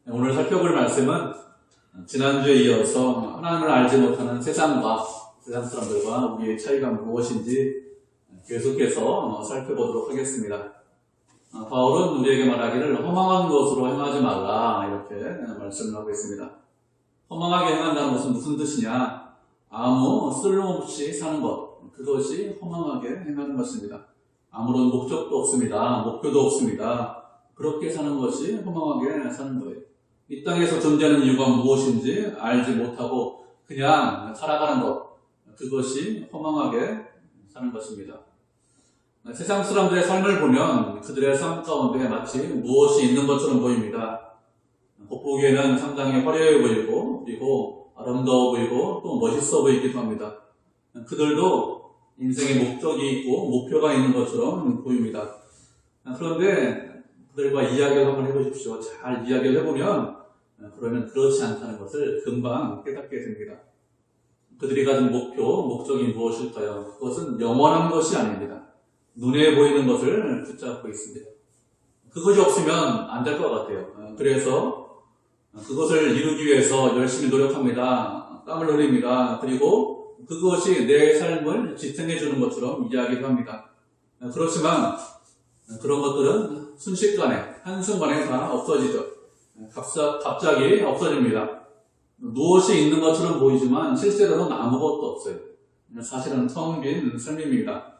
오늘 살펴볼 말씀은 지난주에 이어서 하나님을 알지 못하는 세상과 세상 사람들과 우리의 차이가 무엇인지 계속해서 살펴보도록 하겠습니다. 바울은 우리에게 말하기를 허망한 것으로 행하지 말라 이렇게 말씀을 하고 있습니다. 허망하게 행한다는 것은 무슨 뜻이냐? 아무 쓸모없이 사는 것, 그것이 허망하게 행하는 것입니다. 아무런 목적도 없습니다. 목표도 없습니다. 그렇게 사는 것이 허망하게 사는 거예요. 이 땅에서 존재하는 이유가 무엇인지 알지 못하고 그냥 살아가는 것, 그것이 허망하게 사는 것입니다. 세상 사람들의 삶을 보면 그들의 삶 가운데 마치 무엇이 있는 것처럼 보입니다. 겉보기에는 상당히 화려해 보이고 그리고 아름다워 보이고 또 멋있어 보이기도 합니다. 그들도 인생의 목적이 있고 목표가 있는 것처럼 보입니다. 그런데 그들과 이야기를 한번 해보십시오. 잘 이야기를 해보면 그러면 그렇지 않다는 것을 금방 깨닫게 됩니다. 그들이 가진 목표, 목적이 무엇일까요? 그것은 영원한 것이 아닙니다. 눈에 보이는 것을 붙잡고 있습니다. 그것이 없으면 안 될 것 같아요. 그래서 그것을 이루기 위해서 열심히 노력합니다. 땀을 흘립니다. 그리고 그것이 내 삶을 지탱해 주는 것처럼 이야기도 합니다. 그렇지만 그런 것들은 순식간에, 한순간에 다 없어지죠. 갑자기 없어집니다. 무엇이 있는 것처럼 보이지만 실제로는 아무것도 없어요. 사실은 텅 빈 삶입니다.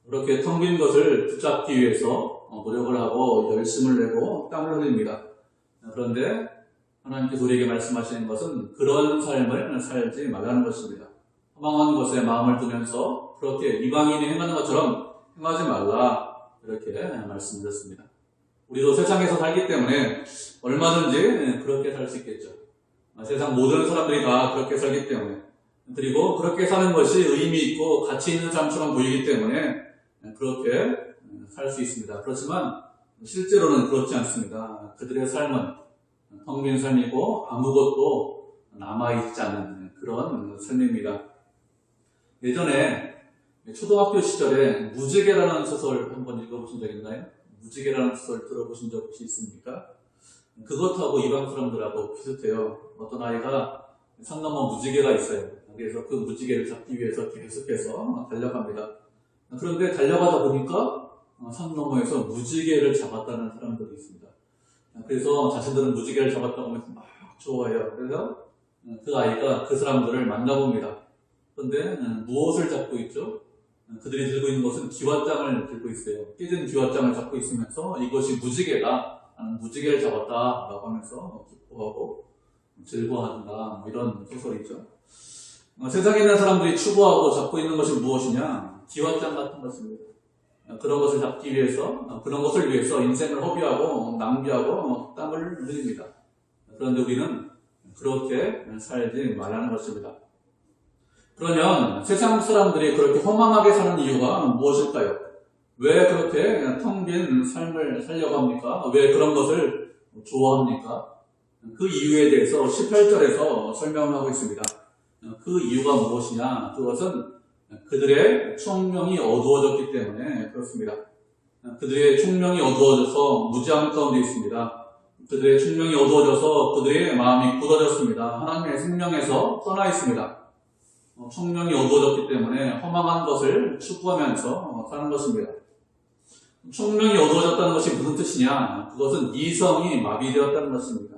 그렇게 텅 빈 것을 붙잡기 위해서 노력을 하고 열심을 내고 땀을 흘립니다. 그런데 하나님께서 우리에게 말씀하시는 것은 그런 삶을 살지 말라는 것입니다. 허망한 것에 마음을 두면서 그렇게 이방인이 행하는 것처럼 행하지 말라 이렇게 말씀드렸습니다. 우리도 세상에서 살기 때문에 얼마든지 그렇게 살 수 있겠죠. 세상 모든 사람들이 다 그렇게 살기 때문에, 그리고 그렇게 사는 것이 의미 있고 가치 있는 삶처럼 보이기 때문에 그렇게 살 수 있습니다. 그렇지만 실제로는 그렇지 않습니다. 그들의 삶은 텅 빈 삶이고 아무것도 남아있지 않는 그런 삶입니다. 예전에 초등학교 시절에 무지개라는 소설 한번 읽어보신 적 있나요? 무지개라는 소설 들어보신 적 혹시 있습니까? 그것하고 이방 사람들하고 비슷해요. 어떤 아이가 산 넘어 무지개가 있어요. 그래서 그 무지개를 잡기 위해서 계속해서 달려갑니다. 그런데 달려가다 보니까 산 너머에서 무지개를 잡았다는 사람들이 있습니다. 그래서 자신들은 무지개를 잡았다고 하면서 막 좋아해요. 그래서 그 아이가 그 사람들을 만나봅니다. 그런데 무엇을 잡고 있죠? 그들이 들고 있는 것은 기왓장을 들고 있어요. 깨진 기왓장을 잡고 있으면서 이것이 무지개다. 나는 무지개를 잡았다. 라고 하면서 기뻐하고 즐거워한다. 이런 소설이죠. 세상에 있는 사람들이 추구하고 잡고 있는 것이 무엇이냐? 기왓장 같은 것입니다. 그런 것을 잡기 위해서, 그런 것을 위해서 인생을 허비하고 낭비하고 땀을 흘립니다. 그런데 우리는 그렇게 살지 말라는 것입니다. 그러면 세상 사람들이 그렇게 허망하게 사는 이유가 무엇일까요? 왜 그렇게 텅 빈 삶을 살려고 합니까? 왜 그런 것을 좋아합니까? 그 이유에 대해서 18절에서 설명을 하고 있습니다. 그 이유가 무엇이냐? 그것은 그들의 총명이 어두워졌기 때문에 그렇습니다. 그들의 총명이 어두워져서 무지함 가운데 있습니다. 그들의 총명이 어두워져서 그들의 마음이 굳어졌습니다. 하나님의 생명에서 떠나 있습니다. 총명이 어두워졌기 때문에 허망한 것을 추구하면서 사는 것입니다. 총명이 어두워졌다는 것이 무슨 뜻이냐? 그것은 이성이 마비되었다는 것입니다.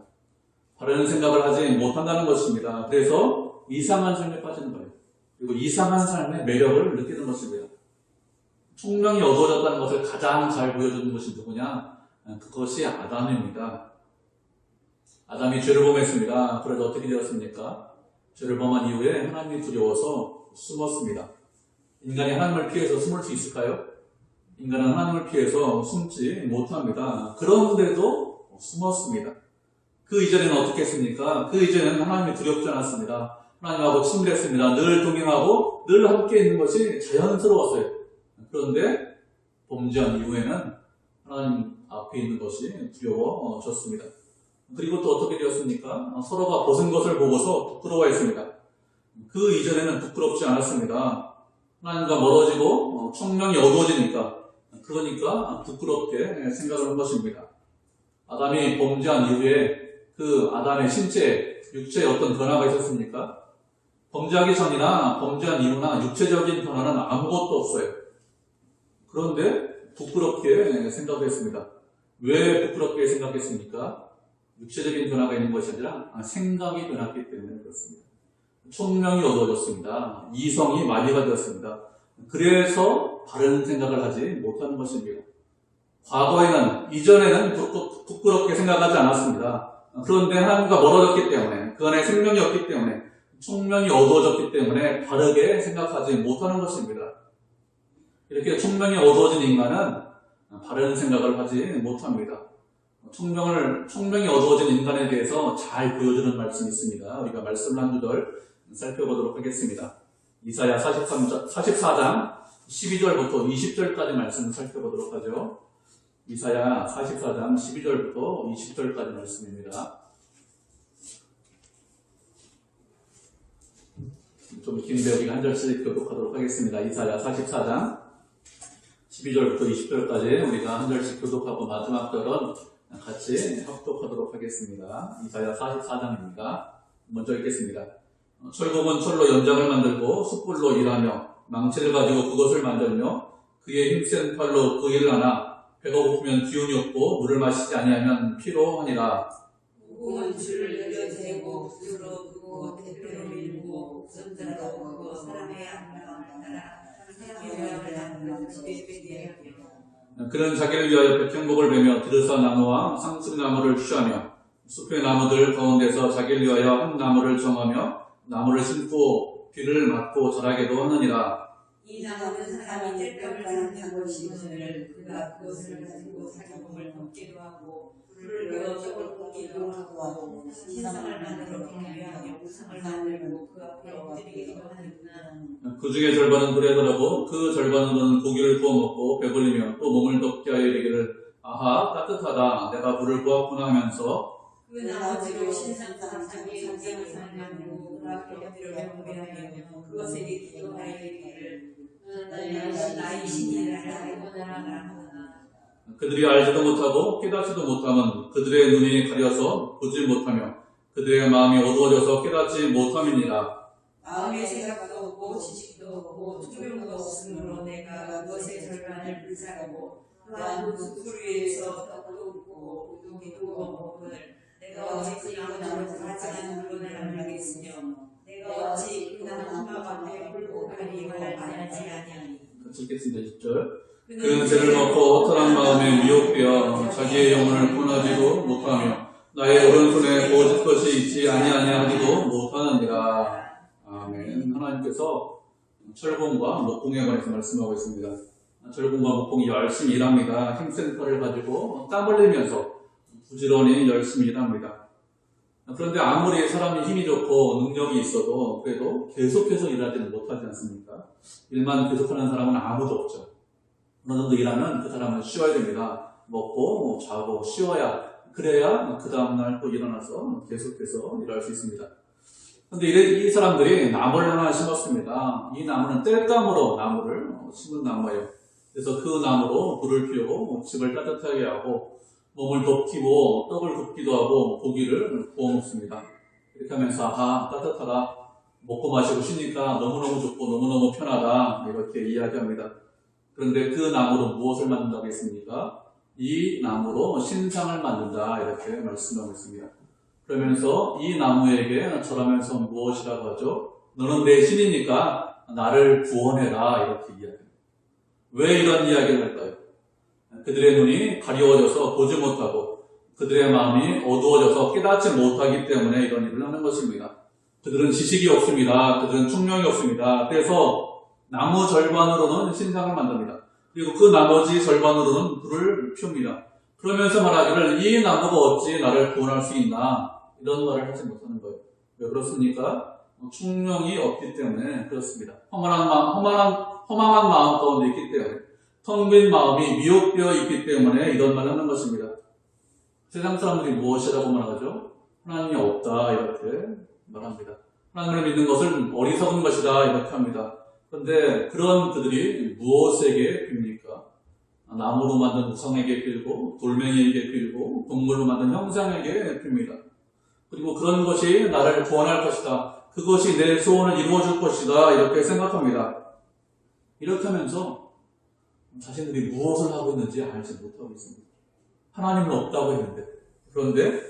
바른 생각을 하지 못한다는 것입니다. 그래서 이상한 삶에 빠지는 거예요. 그리고 이상한 삶의 매력을 느끼는 것입니다. 총명이 어두워졌다는 것을 가장 잘 보여주는 것이 누구냐? 그것이 아담입니다. 아담이 죄를 범했습니다. 그래서 어떻게 되었습니까? 죄를 범한 이후에 하나님이 두려워서 숨었습니다. 인간이 하나님을 피해서 숨을 수 있을까요? 인간은 하나님을 피해서 숨지 못합니다. 그런데도 숨었습니다. 그 이전에는 어떻게 했습니까? 그 이전에는 하나님이 두렵지 않았습니다. 하나님하고 친밀했습니다. 늘 동행하고 늘 함께 있는 것이 자연스러웠어요. 그런데 범죄한 이후에는 하나님 앞에 있는 것이 두려워졌습니다. 그리고 또 어떻게 되었습니까? 서로가 벗은 것을 보고서 부끄러워했습니다. 그 이전에는 부끄럽지 않았습니다. 하나님과 멀어지고 총명이 어두워지니까 그러니까 부끄럽게 생각을 한 것입니다. 아담이 범죄한 이후에 그 아담의 신체, 육체에 어떤 변화가 있었습니까? 범죄하기 전이나 범죄한 이후나 육체적인 변화는 아무것도 없어요. 그런데 부끄럽게 생각했습니다. 왜 부끄럽게 생각했습니까? 육체적인 변화가 있는 것이 아니라 생각이 변했기 때문에 그렇습니다. 총명이 어두워졌습니다. 이성이 마비가 되었습니다. 그래서 바른 생각을 하지 못하는 것입니다. 과거에는, 이전에는 부끄럽게 생각하지 않았습니다. 그런데 하나님과 멀어졌기 때문에, 그 안에 생명이 없기 때문에, 총명이 어두워졌기 때문에 바르게 생각하지 못하는 것입니다. 이렇게 총명이 어두워진 인간은 바른 생각을 하지 못합니다. 총명이 어두워진 인간에 대해서 잘 보여주는 말씀이 있습니다. 우리가 말씀을 한 구절 살펴보도록 하겠습니다. 이사야 44장 12절부터 20절까지 말씀을 살펴보도록 하죠. 이사야 44장 12절부터 20절까지 말씀입니다. 좀 긴데 우리가 한 절씩 교독하도록 하겠습니다. 이사야 44장 12절부터 20절까지 우리가 한 절씩 교독하고 마지막 절은 같이 합독하도록 하겠습니다. 이사야 44장입니다. 먼저 읽겠습니다. 철공은 철로 연장을 만들고 숯불로 일하며 망치를 가지고 그것을 만들며 그의 힘센 팔로 그 일을 하나 배가 고프면 기운이 없고 물을 마시지 아니하면 피로 하니라. 무거운 줄을 내려재고 붓으로 긋고 대표로 밀고 손자로 긋고 사람의 안락을 따라 사람의 명을 담는 집에 빼게 하며 그는 자기를 위하여 백향목을 베며 드르사 나무와 상수리 나무를 취하며 숲의 나무들 가운데서 자기를 위하여 한 나무를 정하며 나무를 심고 비를 맞고 자라게도 하느니라. 이 나무는 사람이 뗄감을 가는 것이거늘 그가 그것을 가지고 자기 몸을 덮기도 하고 불을 배워 떡을 굽기도 하고 신상을 만들어 경배하며 우상을 만들고 그 앞에 엎드리기도 하는구나. 그 중에 절반은 불에 덜하고 그 절반은 고기를 구워 먹고 배불리며 또 몸을 덮게 하여 이르기를 아하 따뜻하다 내가 불을 구웠구나 하면서 그 나머지로 신상상 자기 우상을 만들고 그 앞에 엎드려 경배하며 그것에 이르기도 하여 이르기를 나의 신이라 하고 나아가라. 그들이 알지도 못하고 깨닫지도 못하면 그들의 눈이 가려서 보지 못하며 그들의 마음이 어두워져서 깨닫지 못함이니라. 마음의 생각도 없고 지식도 없고 투명도 없으므로 내가 그것의 절반을 불사르고 또한 숯불 위에서 떡도 굽고 고기도 구워 먹거늘 내가 어찌 그 나무를 가지 않은 물건을 알겠으며 내가 어찌 그 나무 막 앞에 불고 가리고 말하지 아니하니. 같이 읽겠습니다. 10절. 그는 죄를 먹고 허탈한 마음에 미혹되어 자기의 영혼을 구원하지도 못하며 나의 오른손에 보어질 것이 있지 아니하지도 못하느니라. 아멘. 하나님께서 철공과 목공에 관해서 말씀하고 있습니다. 철공과 목공이 열심히 일합니다. 힘센 팔을 가지고 땀 흘리면서 부지런히 열심히 일합니다. 그런데 아무리 사람이 힘이 좋고 능력이 있어도 그래도 계속해서 일하지는 못하지 않습니까? 일만 계속하는 사람은 아무도 없죠. 어느 정도 일하면 그 사람은 쉬어야 됩니다. 먹고 자고 쉬어야 그래야 그 다음날 또 일어나서 계속해서 일할 수 있습니다. 그런데 이 사람들이 나무를 하나 심었습니다. 이 나무는 땔감으로 나무를 심은 나무예요. 그래서 그 나무로 불을 피우고 집을 따뜻하게 하고 몸을 덮이고 떡을 굽기도 하고 고기를 구워 먹습니다. 이렇게 하면서 아하 따뜻하다 먹고 마시고 쉬니까 너무너무 좋고 너무너무 편하다 이렇게 이야기합니다. 그런데 그 나무로 무엇을 만든다고 했습니까? 이 나무로 신상을 만든다 이렇게 말씀하고 있습니다. 그러면서 이 나무에게 절하면서 무엇이라고 하죠? 너는 내 신이니까 나를 구원해라 이렇게 이야기합니다. 왜 이런 이야기를 할까요? 그들의 눈이 가려워져서 보지 못하고 그들의 마음이 어두워져서 깨닫지 못하기 때문에 이런 일을 하는 것입니다. 그들은 지식이 없습니다. 그들은 총명이 없습니다. 그래서 나무 절반으로는 신상을 만듭니다. 그리고 그 나머지 절반으로는 불을 피웁니다. 그러면서 말하기를 이 나무가 어찌 나를 구원할 수 있나 이런 말을 하지 못하는 거예요. 왜 그렇습니까? 총명이 없기 때문에 그렇습니다. 허망한 마음 가운데 있기 때문에 텅 빈 마음이 미혹되어 있기 때문에 이런 말을 하는 것입니다. 세상 사람들이 무엇이라고 말하죠? 하나님이 없다 이렇게 말합니다. 하나님을 믿는 것은 어리석은 것이다 이렇게 합니다. 그런데 그런 그들이 무엇에게 빕니까? 나무로 만든 우상에게 빌고 돌멩이에게 빌고 동물로 만든 형상에게 빕니다. 그리고 그런 것이 나를 구원할 것이다. 그것이 내 소원을 이루어줄 것이다. 이렇게 생각합니다. 이렇게 하면서 자신들이 무엇을 하고 있는지 알지 못하고 있습니다. 하나님은 없다고 했는데, 그런데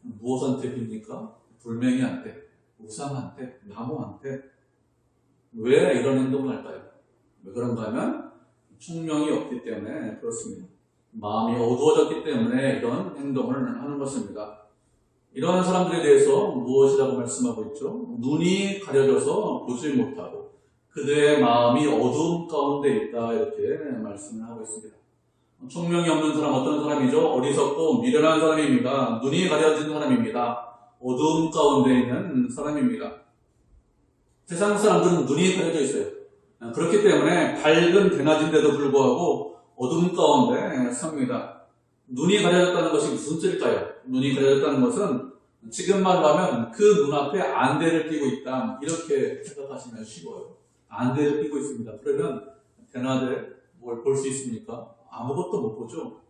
무엇한테 빕니까? 불명이한테, 우상한테, 나무한테. 왜 이런 행동을 할까요? 왜 그런가 하면 총명이 없기 때문에 그렇습니다. 마음이 어두워졌기 때문에 이런 행동을 하는 것입니다. 이러한 사람들에 대해서 무엇이라고 말씀하고 있죠? 눈이 가려져서 보지 못하고 그들의 마음이 어두움 가운데 있다, 이렇게 말씀을 하고 있습니다. 총명이 없는 사람 어떤 사람이죠? 어리석고 미련한 사람입니다. 눈이 가려진 사람입니다. 어두움 가운데 있는 사람입니다. 세상 사람들은 눈이 가려져 있어요. 그렇기 때문에 밝은 대낮인데도 불구하고 어두움 가운데 섭니다. 눈이 가려졌다는 것이 무슨 뜻일까요? 눈이 가려졌다는 것은 지금 말로 하면 그 눈앞에 안대를 끼고 있다, 이렇게 생각하시면 쉬워요. 안대를 끼고 있습니다. 그러면 대낮에 뭘 볼 수 있습니까? 아무것도 못 보죠.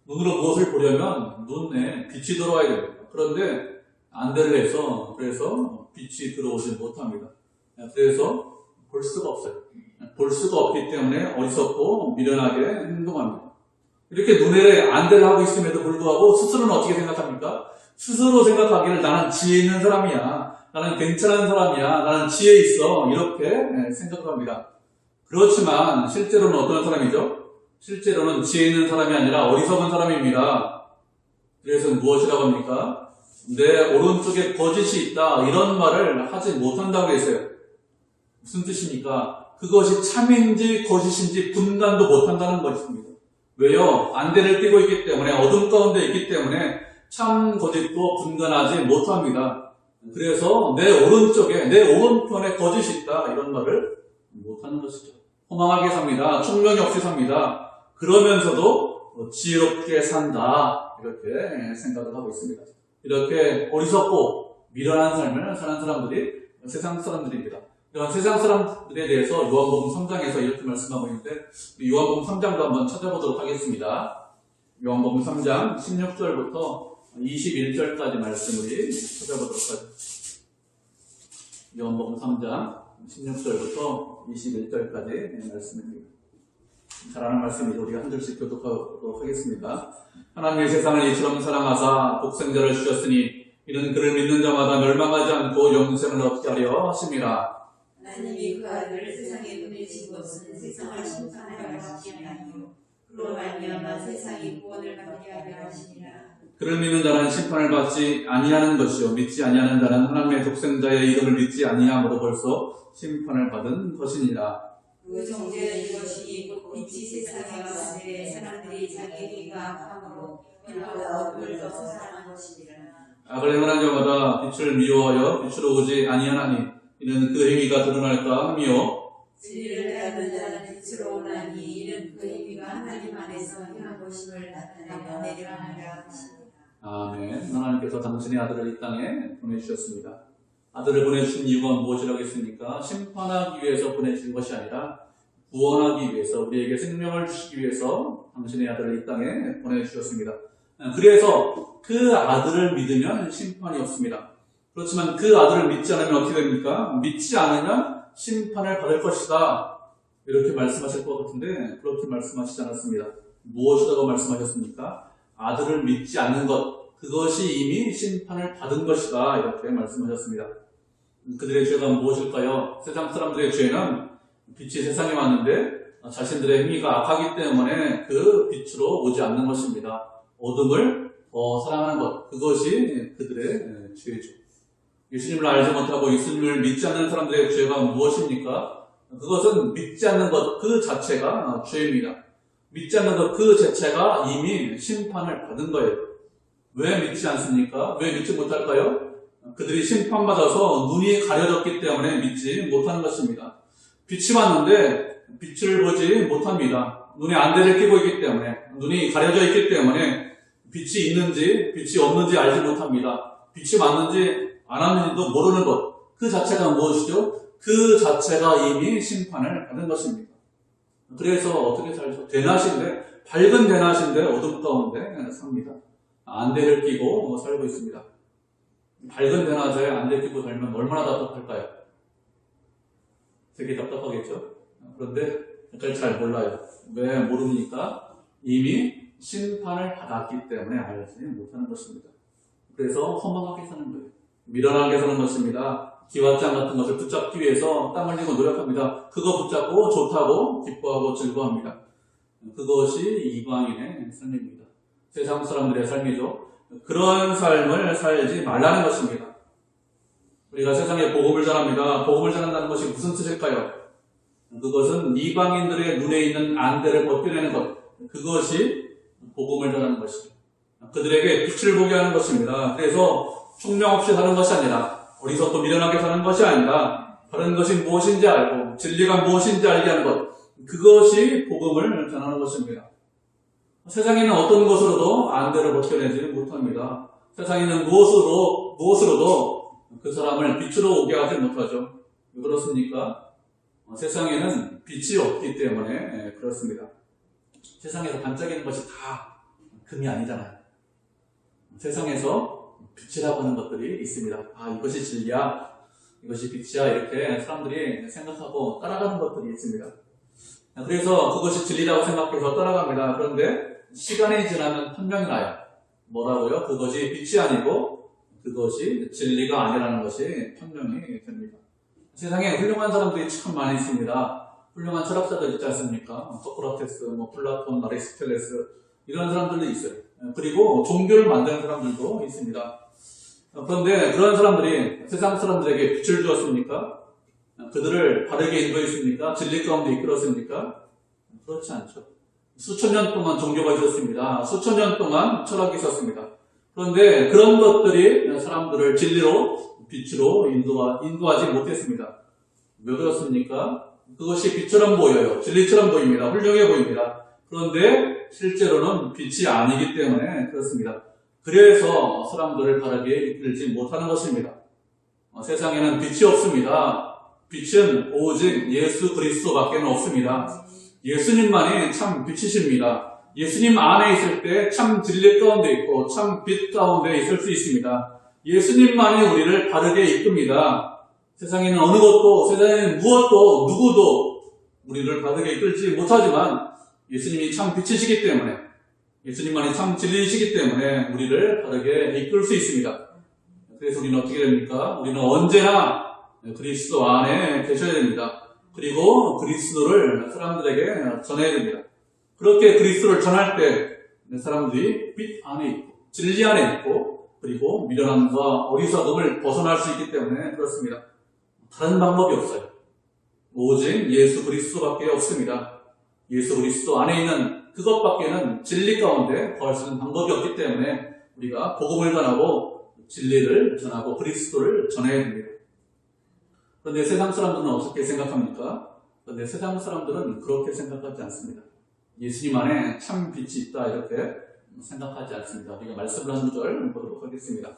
눈으로 무엇을 보려면 눈에 빛이 들어와야 됩니다. 그런데 안대를 해서 그래서 빛이 들어오지 못합니다. 그래서 볼 수가 없어요. 볼 수가 없기 때문에 어리석고 미련하게 행동합니다. 이렇게 눈에 안대를 하고 있음에도 불구하고 스스로는 어떻게 생각합니까? 스스로 생각하기를 나는 지혜 있는 사람이야, 나는 괜찮은 사람이야, 나는 지혜 있어, 이렇게 생각을 합니다. 그렇지만 실제로는 어떤 사람이죠? 실제로는 지혜 있는 사람이 아니라 어리석은 사람입니다. 그래서 무엇이라고 합니까? 내 오른쪽에 거짓이 있다, 이런 말을 하지 못한다고 했어요. 무슨 뜻입니까? 그것이 참인지 거짓인지 분간도 못한다는 것입니다. 왜요? 안대를 끼고 있기 때문에, 어둠 가운데 있기 때문에 참 거짓도 분간하지 못합니다. 그래서 내 오른쪽에, 내 오른편에 거짓이 있다, 이런 말을 못하는 것이죠. 허망하게 삽니다. 총명이 없이 삽니다. 그러면서도 지혜롭게 산다, 이렇게 생각을 하고 있습니다. 이렇게 어리석고 미련한 삶을 사는 사람들이 세상 사람들입니다. 이런 세상 사람들에 대해서 요한복음 3장에서 이렇게 말씀하고 있는데, 요한복음 3장도 한번 찾아보도록 하겠습니다. 요한복음 3장 16절부터 21절까지 말씀 우리 찾아보도록 하죠. 요한복음 3장 16절부터 21절까지 말씀입니다. 잘 아는 말씀이죠. 우리가 한 절씩 교독하도록 하겠습니다. 하나님의 세상을 이처럼 사랑하사 독생자를 주셨으니 이는 그를 믿는 자마다 멸망하지 않고 영생을 얻게 하려 하심이라. 하나님이 그 아들을 세상에 보내신 것은 세상을 심판하려 하심이 아니요 그로 말미암아 세상이 구원을 받게 하려 하심이라. 그를 믿는 자는 심판을 받지 아니하는 것이요 믿지 아니하는 자는 하나님의 독생자의 이름을 믿지 아니함으로 벌써 심판을 받은 것이니라. 그 정죄는 이것이 곧 빛이 세상에 왔을 때 사람들이 자기 행위가 악함으로 빛보다 어둠을 더 사랑한 것이니라. 악을 행하는 자마다 빛을 미워하여 빛으로 오지 아니하나니 이는 그 행위가 드러날까 함이요 진리를 따르는 자는 빛으로 오나니 이는 그 행위가 하나님 안에서 행한 것임을 나타내며 내려가느라 하시니라. 아멘. 하나님께서 당신의 아들을 이 땅에 보내주셨습니다. 아들을 보내주신 이유가 무엇이라겠습니까? 심판하기 위해서 보내주신 것이 아니라 구원하기 위해서, 우리에게 생명을 주시기 위해서 당신의 아들을 이 땅에 보내주셨습니다. 그래서 그 아들을 믿으면 심판이 없습니다. 그렇지만 그 아들을 믿지 않으면 어떻게 됩니까? 믿지 않으면 심판을 받을 것이다, 이렇게 말씀하실 것 같은데 그렇게 말씀하시지 않았습니다. 무엇이라고 말씀하셨습니까? 아들을 믿지 않는 것, 그것이 이미 심판을 받은 것이다, 이렇게 말씀하셨습니다. 그들의 죄가 무엇일까요? 세상 사람들의 죄는 빛이 세상에 왔는데 자신들의 행위가 악하기 때문에 그 빛으로 오지 않는 것입니다. 어둠을 더 사랑하는 것, 그것이 그들의 죄죠. 예수님을 알지 못하고 예수님을 믿지 않는 사람들의 죄가 무엇입니까? 그것은 믿지 않는 것 그 자체가 죄입니다. 믿지 않는 것 그 자체가 이미 심판을 받은 거예요. 왜 믿지 않습니까? 왜 믿지 못할까요? 그들이 심판받아서 눈이 가려졌기 때문에 믿지 못하는 것입니다. 빛이 왔는데 빛을 보지 못합니다. 눈에 안대를 끼고 있기 때문에, 눈이 가려져 있기 때문에 빛이 있는지 빛이 없는지 알지 못합니다. 빛이 왔는지 안 왔는지도 모르는 것, 그 자체가 무엇이죠? 그 자체가 이미 심판을 받은 것입니다. 그래서 어떻게 살죠? 대낮인데, 밝은 대낮인데 어둠 가운데 삽니다. 안대를 끼고 살고 있습니다. 밝은 대낮에 안 데피고 살면 얼마나 답답할까요? 되게 답답하겠죠? 그런데 잘 몰라요. 왜 모릅니까? 이미 심판을 받았기 때문에 알지 못하는 것입니다. 그래서 허망하게 사는 거예요. 미련하게 사는 것입니다. 기왓장 같은 것을 붙잡기 위해서 땀 흘리고 노력합니다. 그거 붙잡고 좋다고 기뻐하고 즐거워합니다. 그것이 이방인의 삶입니다. 세상 사람들의 삶이죠. 그런 삶을 살지 말라는 것입니다. 우리가 세상에 복음을 전합니다. 복음을 전한다는 것이 무슨 뜻일까요? 그것은 이방인들의 눈에 있는 안대를 벗겨내는 것, 그것이 복음을 전하는 것입니다. 그들에게 빛을 보게 하는 것입니다. 그래서 총명 없이 사는 것이 아니라, 어리석고 미련하게 사는 것이 아니라, 바른 것이 무엇인지 알고 진리가 무엇인지 알게 하는 것, 그것이 복음을 전하는 것입니다. 세상에는 어떤 것으로도 안대를 벗겨내지 못합니다. 세상에는 무엇으로도 그 사람을 빛으로 오게 하지 못하죠. 왜 그렇습니까? 세상에는 빛이 없기 때문에 그렇습니다. 세상에서 반짝이는 것이 다 금이 아니잖아요. 세상에서 빛이라고 하는 것들이 있습니다. 아, 이것이 진리야, 이것이 빛이야, 이렇게 사람들이 생각하고 따라가는 것들이 있습니다. 그래서 그것이 진리라고 생각해서 따라갑니다. 그런데 시간이 지나면 판명이 나요. 뭐라고요? 그것이 빛이 아니고 그것이 진리가 아니라는 것이 판명이 됩니다. 세상에 훌륭한 사람들이 참 많이 있습니다. 훌륭한 철학자들 있지 않습니까? 소크라테스, 플라톤, 아리스토텔레스, 이런 사람들도 있어요. 그리고 종교를 만드는 사람들도 있습니다. 그런데 그런 사람들이 세상 사람들에게 빛을 주었습니까? 그들을 바르게 인도했습니까? 진리 가운데 이끌었습니까? 그렇지 않죠. 수천 년 동안 종교가 있었습니다. 수천 년 동안 철학이 있었습니다. 그런데 그런 것들이 사람들을 진리로, 빛으로 인도하지 못했습니다. 왜 그렇습니까? 그것이 빛처럼 보여요. 진리처럼 보입니다. 훌륭해 보입니다. 그런데 실제로는 빛이 아니기 때문에 그렇습니다. 그래서 사람들을 바르게 이끌지 못하는 것입니다. 세상에는 빛이 없습니다. 빛은 오직 예수 그리스도밖에 없습니다. 예수님만이 참 빛이십니다. 예수님 안에 있을 때 참 진리 가운데 있고 참 빛 가운데 있을 수 있습니다. 예수님만이 우리를 바르게 이끕니다. 세상에는 어느 것도, 세상에는 무엇도, 누구도 우리를 바르게 이끌지 못하지만 예수님이 참 빛이시기 때문에, 예수님만이 참 진리이시기 때문에 우리를 바르게 이끌 수 있습니다. 그래서 우리는 어떻게 됩니까? 우리는 언제나 그리스도 안에 계셔야 됩니다. 그리고 그리스도를 사람들에게 전해야 됩니다. 그렇게 그리스도를 전할 때 사람들이 빛 안에 있고 진리 안에 있고 그리고 미련함과 어리석음을 벗어날 수 있기 때문에 그렇습니다. 다른 방법이 없어요. 오직 예수 그리스도밖에 없습니다. 예수 그리스도 안에 있는 그것밖에는 진리 가운데 거할 수 있는 방법이 없기 때문에 우리가 복음을 전하고 진리를 전하고 그리스도를 전해야 됩니다. 그런데 세상 사람들은 어떻게 생각합니까? 그런데 세상 사람들은 그렇게 생각하지 않습니다. 예수님 안에 참 빛이 있다 이렇게 생각하지 않습니다. 우리가 말씀을 한 구절 보도록 하겠습니다.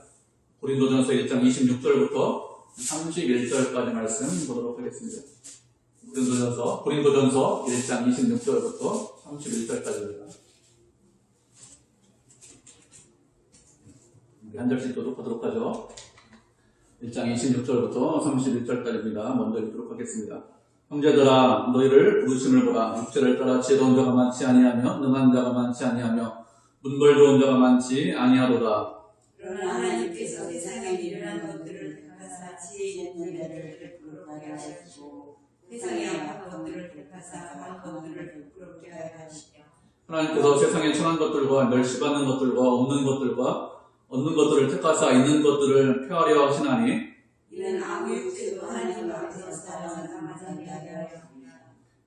고린도전서 1장 26절부터 31절까지 말씀 보도록 하겠습니다. 고린도전서 1장 26절부터 31절까지입니다. 한 절씩 교독하도록 하죠. 1장 26절부터 31절까지입니다. 먼저 읽도록 하겠습니다. 형제들아, 너희를 부르심을 보라. 육체를 따라 지혜로운 자가 많지 아니하며 능한 자가 많지 아니하며 문벌 좋은 자가 많지 아니하도다. 그러나 하나님께서 세상에 미련한 것들을 택하사 지혜 있는 자들을 부끄럽게 하셨고 세상에 악한 것들을 택하사 악한 것들을 부끄럽게 하시며 하나님께서 세상에 천한 것들과 멸시받는 것들과 없는 것들과 얻는 것들을 택하사 있는 것들을 폐하려 하시나니 이는 아무 육체도 하나님 앞에서 사랑하지 하려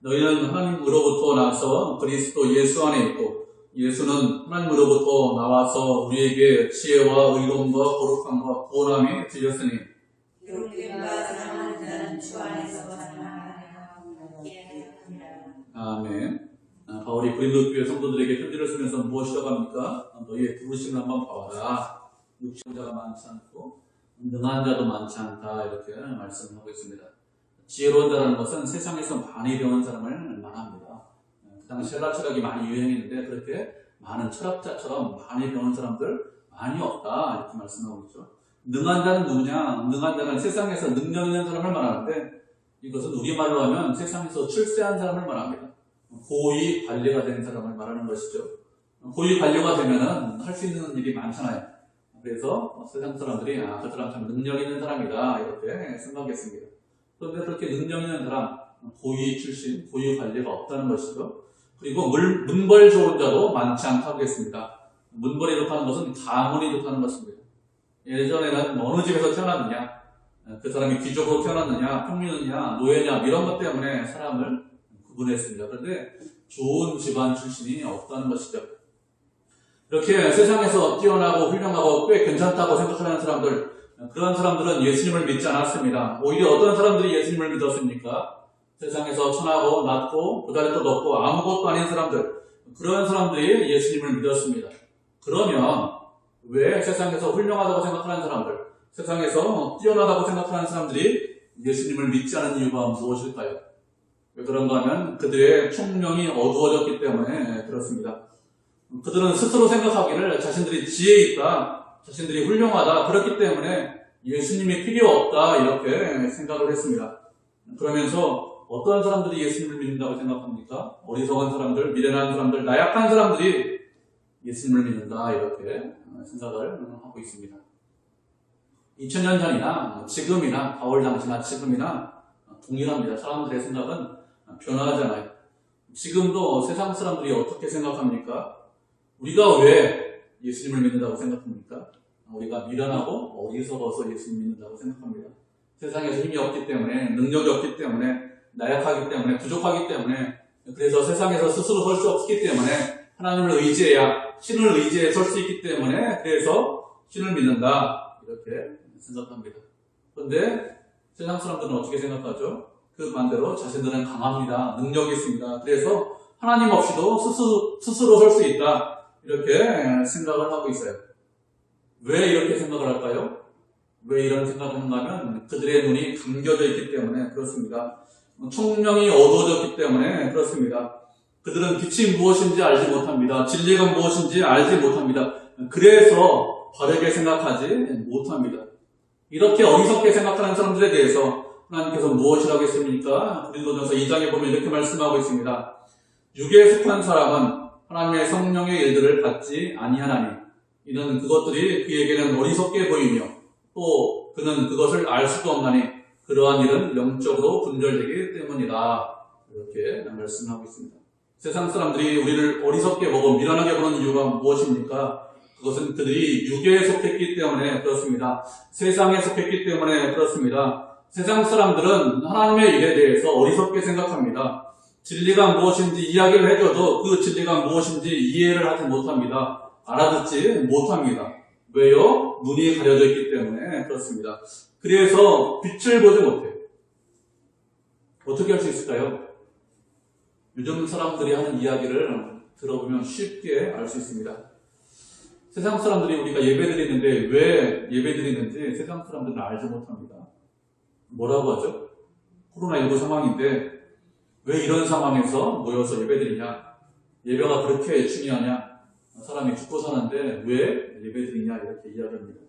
너희는 하나님으로부터 나서 그리스도 예수 안에 있고 예수는 하나님으로부터 나와서 우리에게 지혜와 의로움과 거룩함과 구원함이 되셨으니 기록된 바 사랑하는 자는 주 안에서 사랑하리라. 아멘. 바울이 고린도 교회 성도들에게 편지를 쓰면서 무엇이라고 합니까? 너희의 부르심을 한번 봐라. 육체자가 많지 않고 능한 자도 많지 않다 이렇게 말씀을 하고 있습니다. 지혜로운 자라는 것은 세상에서 많이 배운 사람을 말합니다. 그 당시 헬라 철학이 많이 유행했는데 그렇게 많은 철학자처럼 많이 배운 사람들 많이 없다 이렇게 말씀하고 있죠. 능한 자는 누구냐? 능한 자는 세상에서 능력 있는 사람을 말하는데 이것은 우리말로 하면 세상에서 출세한 사람을 말합니다. 고위 관리가 된 사람을 말하는 것이죠. 고위 관리가 되면은 할 수 있는 일이 많잖아요. 그래서 세상 사람들이 그 사람 참 능력 있는 사람이다 이렇게 생각했습니다. 그런데 그렇게 능력 있는 사람, 고위 출신, 고위 관리가 없다는 것이죠. 그리고 문벌 좋은 자도 많지 않다고 했습니다. 문벌이 좋다는 것은 가문이 좋다는 것입니다. 예전에는 어느 집에서 태어났느냐, 그 사람이 귀족으로 태어났느냐, 평민이냐, 노예냐 이런 것 때문에 사람을 구분했습니다. 그런데 좋은 집안 출신이 없다는 것이죠. 이렇게 세상에서 뛰어나고 훌륭하고 꽤 괜찮다고 생각하는 사람들, 그런 사람들은 예수님을 믿지 않았습니다. 오히려 어떤 사람들이 예수님을 믿었습니까? 세상에서 천하고 낮고 보잘것도 없고 아무것도 아닌 사람들, 그런 사람들이 예수님을 믿었습니다. 그러면 왜 세상에서 훌륭하다고 생각하는 사람들, 세상에서 뛰어나다고 생각하는 사람들이 예수님을 믿지 않은 이유가 무엇일까요? 왜 그런가 하면 그들의 총명이 어두워졌기 때문에 그렇습니다. 그들은 스스로 생각하기를 자신들이 지혜 있다, 자신들이 훌륭하다, 그렇기 때문에 예수님이 필요 없다 이렇게 생각을 했습니다. 그러면서 어떤 사람들이 예수님을 믿는다고 생각합니까? 어리석은 사람들, 미련한 사람들, 나약한 사람들이 예수님을 믿는다 이렇게 생각을 하고 있습니다. 2000년 전이나 지금이나 바울 당시나 지금이나 동일합니다. 사람들의 생각은 변화하잖아요. 지금도 세상 사람들이 어떻게 생각합니까? 우리가 왜 예수님을 믿는다고 생각합니까? 우리가 미련하고 어리석어서 예수님 믿는다고 생각합니다. 세상에서 힘이 없기 때문에, 능력이 없기 때문에, 나약하기 때문에, 부족하기 때문에, 그래서 세상에서 스스로 설 수 없기 때문에 하나님을 의지해야, 신을 의지해 설 수 있기 때문에 그래서 신을 믿는다 이렇게 생각합니다. 그런데 세상 사람들은 어떻게 생각하죠? 그 반대로 자신들은 강합니다. 능력이 있습니다. 그래서 하나님 없이도 스스로 설 수 있다 이렇게 생각을 하고 있어요. 왜 이렇게 생각을 할까요? 왜 이런 생각을 하는가 하면 그들의 눈이 감겨져 있기 때문에 그렇습니다. 총명이 어두워졌기 때문에 그렇습니다. 그들은 빛이 무엇인지 알지 못합니다. 진리가 무엇인지 알지 못합니다. 그래서 바르게 생각하지 못합니다. 이렇게 어리석게 생각하는 사람들에 대해서 하나님께서 무엇이라고 했습니까? 고린도전서 2장에 보면 이렇게 말씀하고 있습니다. 육에 속한 사람은 하나님의 성령의 일들을 받지 아니하나니 이는 그것들이 그에게는 어리석게 보이며 또 그는 그것을 알 수도 없나니 그러한 일은 영적으로 분별되기 때문이다. 이렇게 말씀하고 있습니다. 세상 사람들이 우리를 어리석게 보고 미련하게 보는 이유가 무엇입니까? 그것은 그들이 육에 속했기 때문에 그렇습니다. 세상에 속했기 때문에 그렇습니다. 세상 사람들은 하나님의 일에 대해서 어리석게 생각합니다. 진리가 무엇인지 이야기를 해줘도 그 진리가 무엇인지 이해를 하지 못합니다. 알아듣지 못합니다. 왜요? 눈이 가려져 있기 때문에 그렇습니다. 그래서 빛을 보지 못해요. 어떻게 할 수 있을까요? 요즘 사람들이 하는 이야기를 들어보면 쉽게 알 수 있습니다. 세상 사람들이 우리가 예배드리는데 왜 예배드리는지 세상 사람들은 알지 못합니다. 뭐라고 하죠? 코로나19 상황인데 왜 이런 상황에서 모여서 예배드리냐? 예배가 그렇게 중요하냐? 사람이 죽고 사는데 왜 예배드리냐? 이렇게 이야기합니다.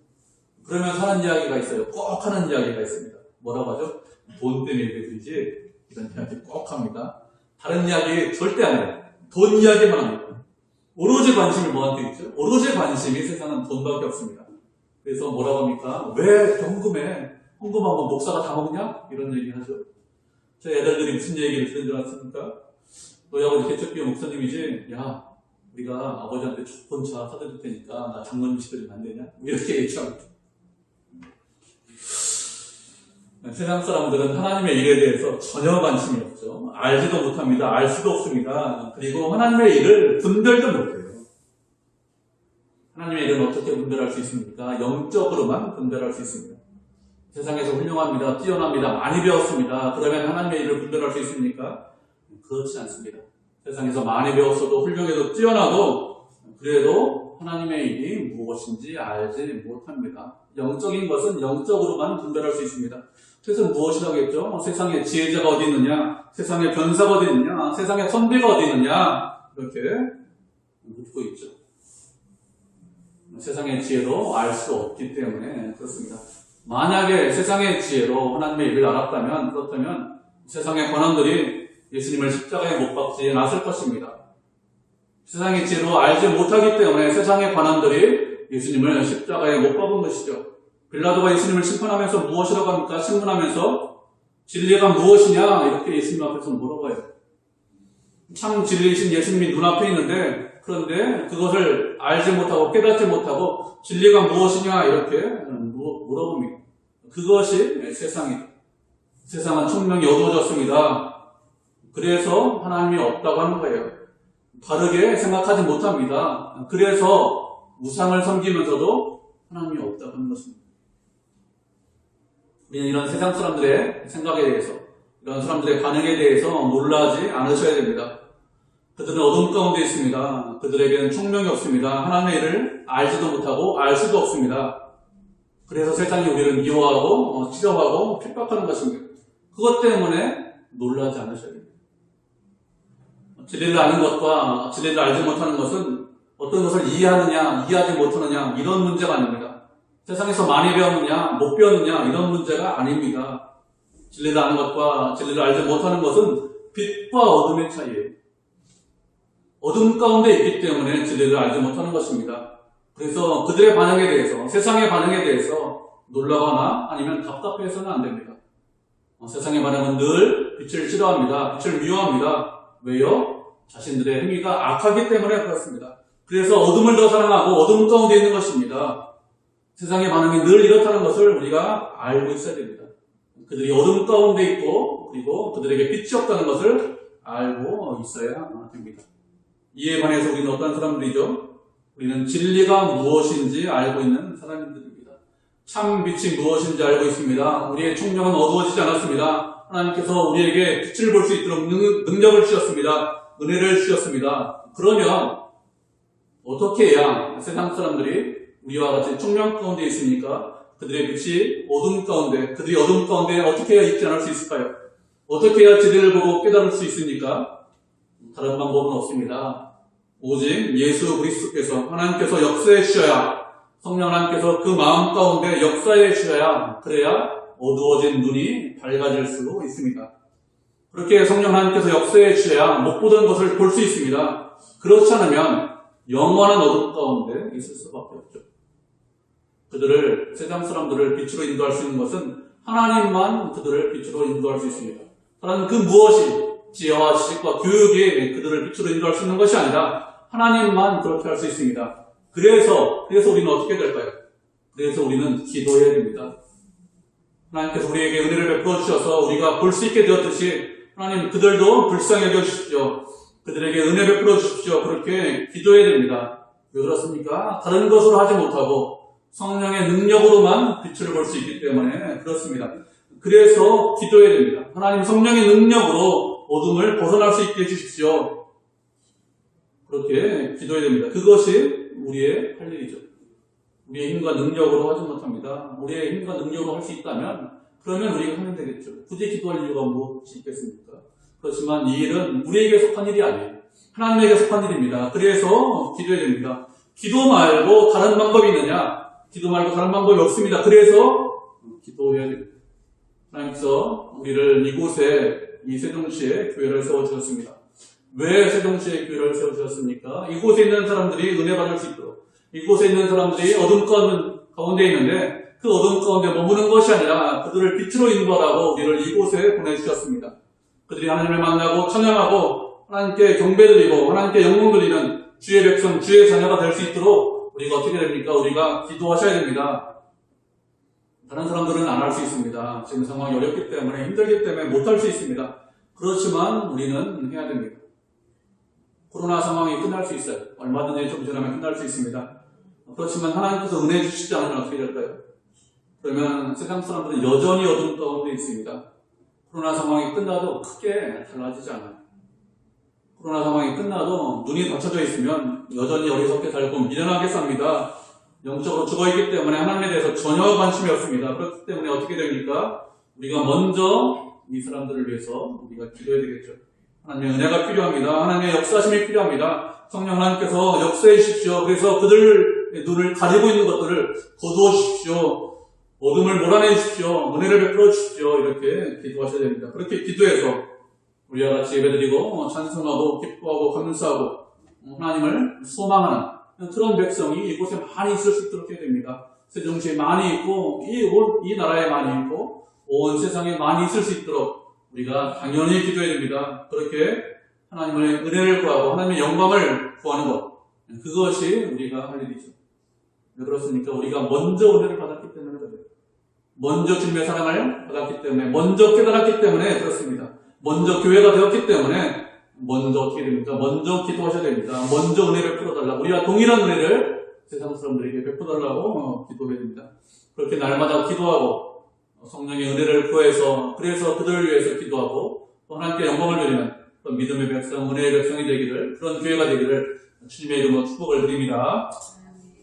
그러면 하는 이야기가 있어요. 꼭 하는 이야기가 있습니다. 뭐라고 하죠? 돈 때문에 예배드리지? 이런 이야기 꼭 합니다. 다른 이야기 절대 안 해요. 돈 이야기만 합니다. 오로지 관심이 뭐한테 있죠? 오로지 관심이 세상은 돈밖에 없습니다. 그래서 뭐라고 합니까? 왜 헌금해? 헌금하면 목사가 다 먹냐? 이런 얘기 하죠. 제 애들들이 무슨 얘기를 들은 줄 아십니까? 너희 아버지 개척교회 목사님이지? 야, 우리가 아버지한테 좋은 차 사드릴 테니까 나 장모님 시켜주면 안 되냐? 이렇게 얘기합니다. 세상 사람들은 하나님의 일에 대해서 전혀 관심이 없죠. 알지도 못합니다. 알 수도 없습니다. 그리고 하나님의 일을 분별도 못해요. 하나님의 일은 어떻게 분별할 수 있습니까? 영적으로만 분별할 수 있습니다. 세상에서 훌륭합니다. 뛰어납니다. 많이 배웠습니다. 그러면 하나님의 일을 분별할 수 있습니까? 그렇지 않습니다. 세상에서 많이 배웠어도 훌륭해도 뛰어나도 그래도 하나님의 일이 무엇인지 알지 못합니다. 영적인 것은 영적으로만 분별할 수 있습니다. 그래서 무엇이라고 했죠? 세상에 지혜자가 어디 있느냐? 세상에 변사가 어디 있느냐? 세상에 선비가 어디 있느냐? 이렇게 묻고 있죠. 세상의 지혜로 알 수 없기 때문에 그렇습니다. 만약에 세상의 지혜로 하나님의 일을 알았다면, 그렇다면 세상의 권한들이 예수님을 십자가에 못 박지 않았을 것입니다. 세상의 지혜로 알지 못하기 때문에 세상의 권한들이 예수님을 십자가에 못 박은 것이죠. 빌라도가 예수님을 심판하면서 무엇이라고 합니까? 신문하면서 진리가 무엇이냐? 이렇게 예수님 앞에서 물어봐요. 참 진리이신 예수님이 눈앞에 있는데, 그런데 그것을 알지 못하고 깨닫지 못하고 진리가 무엇이냐? 이렇게 물어봅니다. 그것이 세상이다. 세상은 총명이 어두워졌습니다. 그래서 하나님이 없다고 하는 거예요. 바르게 생각하지 못합니다. 그래서 우상을 섬기면서도 하나님이 없다고 하는 것입니다. 우리는 이런 세상 사람들의 생각에 대해서, 이런 사람들의 반응에 대해서 놀라지 않으셔야 됩니다. 그들은 어둠 가운데 있습니다. 그들에게는 총명이 없습니다. 하나님의 일을 알지도 못하고 알 수도 없습니다. 그래서 세상이 우리를 미워하고 치려하고 핍박하는 것입니다. 그것 때문에 놀라지 않으셔야 됩니다. 진리를 아는 것과 진리를 알지 못하는 것은 어떤 것을 이해하느냐, 이해하지 못하느냐, 이런 문제가 아닙니다. 세상에서 많이 배웠느냐, 못 배웠느냐, 이런 문제가 아닙니다. 진리를 아는 것과 진리를 알지 못하는 것은 빛과 어둠의 차이예요. 어둠 가운데 있기 때문에 진리를 알지 못하는 것입니다. 그래서 그들의 반응에 대해서, 세상의 반응에 대해서 놀라거나 아니면 답답해서는 안 됩니다. 세상의 반응은 늘 빛을 싫어합니다. 빛을 미워합니다. 왜요? 자신들의 행위가 악하기 때문에 그렇습니다. 그래서 어둠을 더 사랑하고 어둠 가운데 있는 것입니다. 세상의 반응이 늘 이렇다는 것을 우리가 알고 있어야 됩니다. 그들이 어둠 가운데 있고, 그리고 그들에게 빛이 없다는 것을 알고 있어야 됩니다. 이에 반해서 우리는 어떤 사람들이죠? 우리는 진리가 무엇인지 알고 있는 사람들입니다. 참 빛이 무엇인지 알고 있습니다. 우리의 총명은 어두워지지 않았습니다. 하나님께서 우리에게 빛을 볼 수 있도록 능력을 주셨습니다. 은혜를 주셨습니다. 그러면 어떻게 해야 세상 사람들이 우리와 같이 총명 가운데 있습니까? 그들의 빛이 어둠 가운데, 그들이 어둠 가운데 어떻게 해야 있지 않을 수 있을까요? 어떻게 해야 진리를 보고 깨달을 수 있습니까? 다른 방법은 없습니다. 오직 예수 그리스도께서, 하나님께서 역사해 주셔야, 성령 하나님께서 그 마음 가운데 역사해 주셔야, 그래야 어두워진 눈이 밝아질 수 있습니다. 그렇게 성령 하나님께서 역사해 주셔야 못 보던 것을 볼 수 있습니다. 그렇지 않으면 영원한 어둠 가운데 있을 수밖에 없죠. 그들을, 세상 사람들을 빛으로 인도할 수 있는 것은 하나님만 그들을 빛으로 인도할 수 있습니다. 다른 그 무엇이 지혜와 지식과 교육이 그들을 빛으로 인도할 수 있는 것이 아니라 하나님만 그렇게 할 수 있습니다. 그래서 우리는 어떻게 될까요? 그래서 우리는 기도해야 됩니다. 하나님께서 우리에게 은혜를 베풀어 주셔서 우리가 볼 수 있게 되었듯이 하나님 그들도 불쌍히 여겨 주십시오. 그들에게 은혜 베풀어 주십시오. 그렇게 기도해야 됩니다. 왜 그렇습니까? 다른 것으로 하지 못하고 성령의 능력으로만 빛을 볼 수 있기 때문에 그렇습니다. 그래서 기도해야 됩니다. 하나님 성령의 능력으로 어둠을 벗어날 수 있게 해주십시오. 그렇게 기도해야 됩니다. 그것이 우리의 할 일이죠. 우리의 힘과 능력으로 하지 못합니다. 우리의 힘과 능력으로 할 수 있다면 그러면 우리가 하면 되겠죠. 굳이 기도할 이유가 무엇이 있겠습니까? 그렇지만 이 일은 우리에게 속한 일이 아니에요. 하나님에게 속한 일입니다. 그래서 기도해야 됩니다. 기도 말고 다른 방법이 있느냐? 기도 말고 다른 방법이 없습니다. 그래서 기도해야 됩니다. 하나님께서 우리를 이곳에, 이 세종시에 교회를 세워주셨습니다. 왜 세종시에 교회를 세워주셨습니까? 이곳에 있는 사람들이 은혜 받을 수 있도록, 이곳에 있는 사람들이 어둠 가운데 있는데 그 어둠 가운데 머무는 것이 아니라 그들을 빛으로 인도하라고 우리를 이곳에 보내주셨습니다. 그들이 하나님을 만나고 찬양하고 하나님께 경배드리고 하나님께 영광 돌리는 주의 백성, 주의 자녀가 될 수 있도록 우리가 어떻게 됩니까? 우리가 기도하셔야 됩니다. 다른 사람들은 안 할 수 있습니다. 지금 상황이 어렵기 때문에, 힘들기 때문에 못 할 수 있습니다. 그렇지만 우리는 해야 됩니다. 코로나 상황이 끝날 수 있어요. 얼마든지 좀 지나면 끝날 수 있습니다. 그렇지만 하나님께서 은혜 주시지 않으면 어떻게 될까요? 그러면 세상 사람들은 여전히 어둠 가운데 있습니다. 코로나 상황이 끝나도 크게 달라지지 않아요. 코로나 상황이 끝나도 눈이 닫혀져 있으면 여전히 어리석게 살고 미련하게 삽니다. 영적으로 죽어있기 때문에 하나님에 대해서 전혀 관심이 없습니다. 그렇기 때문에 어떻게 됩니까? 우리가 먼저 이 사람들을 위해서 우리가 기도해야 되겠죠. 하나님의 은혜가 필요합니다. 하나님의 역사심이 필요합니다. 성령 하나님께서 역사해 주십시오. 그래서 그들을 눈을 가리고 있는 것들을 거두어 주십시오. 어둠을 몰아내 주십시오. 은혜를 베풀어 주십시오. 이렇게 기도하셔야 됩니다. 그렇게 기도해서 우리와 같이 예배드리고 찬송하고 기뻐하고 감사하고 하나님을 소망하는 그런 백성이 이곳에 많이 있을 수 있도록 해야 됩니다. 세종시에 많이 있고 이 나라에 많이 있고 온 세상에 많이 있을 수 있도록 우리가 당연히 기도해야 됩니다. 그렇게 하나님의 은혜를 구하고 하나님의 영광을 구하는 것, 그것이 우리가 할 일이죠. 왜 그렇습니까? 우리가 먼저 은혜를 받았기 때문에 그래요. 먼저 주님의 사랑을 받았기 때문에, 먼저 깨달았기 때문에 그렇습니다. 먼저 교회가 되었기 때문에 먼저 어떻게 됩니까? 먼저 기도하셔야 됩니다. 먼저 은혜를 풀어달라. 우리와 동일한 은혜를 세상 사람들에게 베풀어달라고 기도해야 됩니다. 그렇게 날마다 기도하고 성령의 은혜를 구해서 그래서 그들을 위해서 기도하고 또 하나님께 영광을 드리는 그런 믿음의 백성, 은혜의 백성이 되기를, 그런 교회가 되기를 주님의 이름으로 축복을 드립니다.